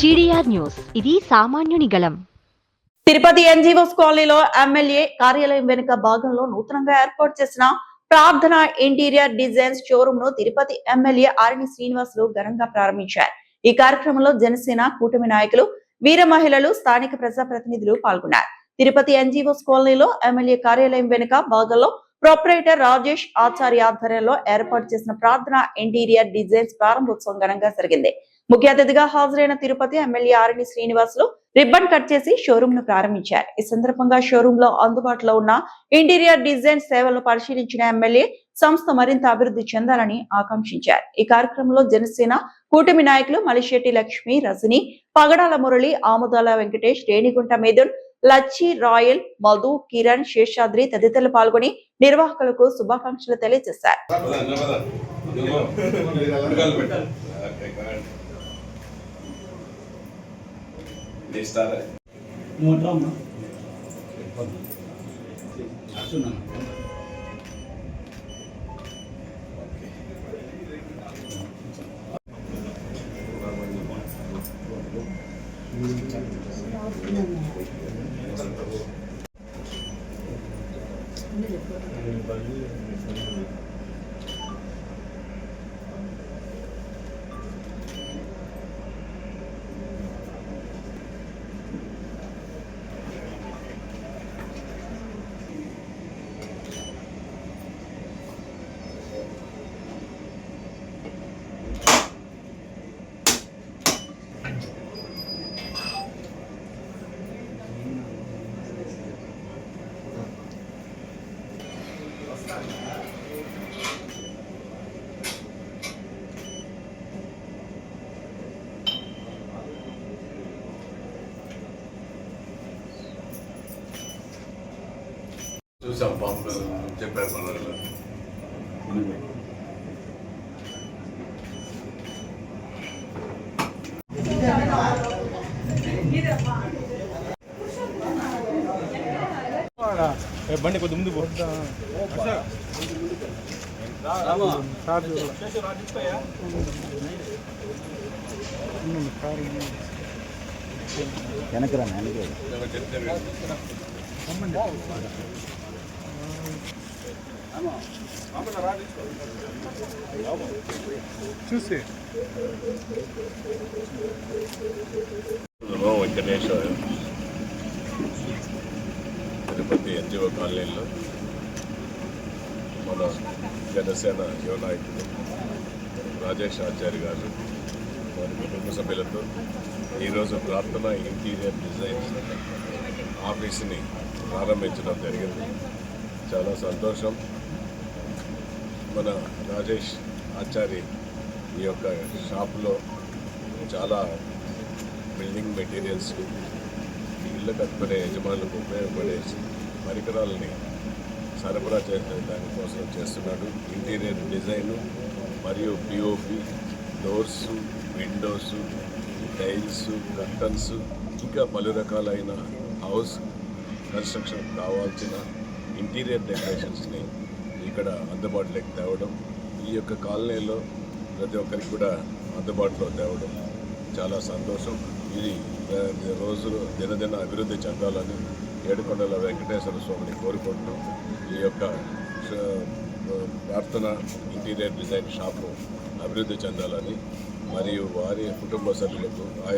GDR news ఇది సామాన్యుని గళం. తిరుపతి ఎన్జీఓస్ కాలనీలో ఎమ్మెల్యే కార్యాలయం వెనుక భాగంలో నూతనంగా ఏర్పాటు చేసిన ప్రార్థన ఇంటీరియర్ డిజైన్స్ షోరూమ్ ను తిరుపతి ఎమ్మెల్యే ఆర్ని శ్రీనివాసులు ఘనంగా ప్రారంభించారు. ఈ కార్యక్రమంలో జనసేన కూటమి నాయకులు, వీర మహిళలు, స్థానిక ప్రజాప్రతినిధులు పాల్గొన్నారు. తిరుపతి ఎన్జీఓస్ కాలనీలో ఎమ్మెల్యే కార్యాలయం వెనుక భాగంలో ప్రొపరేటర్ రాజేష్ ఆచార్య ఆధ్వర్యంలో ఏర్పాటు చేసిన ప్రార్థన ఇంటీరియర్ డిజైన్స్ ప్రారంభోత్సవం ఘనంగా జరిగింది. ముఖ్య అతిథిగా హాజరైన Tirupati MLA Arni Srinivasulu ribbon cut చేసి షోరూమ్ ను ప్రారంభించారు. ఈ సందర్భంగా షోరూమ్ లో అందుబాటులో ఉన్న ఇంటీరియర్ డిజైన్ సేవలను పరిశీలించిన ఎమ్మెల్యే సంస్థ మరింత అభివృద్ధి చెందాలని ఆకాంక్షించారు. ఈ కార్యక్రమంలో జనసేన కూటమి నాయకులు మలిశెట్టి లక్ష్మి, రజని, పగడాల మురళి, ఆముదాల వెంకటేష్, రేణిగుంట మిథున్, లచ్చి, రాయల్, మధు, కిరణ్, శేషాద్రి తదితరులు పాల్గొని నిర్వాహకులకు శుభాకాంక్షలు తెలియజేశారు. చూసాం బాబు చెప్పారు మనలో బండి కొద్ది ముందు వెనకరా చూసి వెంకటేశ్వర తిరుపతి ఎన్జిఓ కాలనీలో మన జనసేన యువ నాయకుడు రాజేష్ ఆచార్య గారు వారి కుటుంబ సభ్యులతో ఈరోజు ప్రార్థన ఇంటీరియర్ డిజైన్స్ ఆఫీస్ని ప్రారంభించడం జరిగింది. చాలా సంతోషం. మన రాజేష్ ఆచార్య ఈ యొక్క షాప్లో చాలా బిల్డింగ్ మెటీరియల్స్, ఇళ్ళు కట్టుకునే యజమానులకు ఉపయోగపడే పరికరాలని సరఫరా చేసే దానికోసం చేస్తున్నాడు. ఇంటీరియర్ డిజైను మరియు POP, doors, windows, tiles, curtains, ఇంకా పలు రకాలైన హౌస్ కన్స్ట్రక్షన్ కావాల్సిన ఇంటీరియర్ డెకరేషన్స్ని ఇక్కడ అందుబాటులోకి తేవడం, ఈ యొక్క కాలనీలో ప్రతి ఒక్కరికి కూడా అందుబాటులో తేవడం చాలా సంతోషం. ఇది రోజులు దినదిన అభివృద్ధి చెందాలని ఏడుకొండల వెంకటేశ్వర స్వామిని కోరుకుంటూ ఈ యొక్క ప్రార్థన ఇంటీరియర్ డిజైన్ షాపు అభివృద్ధి చెందాలని మరియు వారి కుటుంబ సభ్యులకు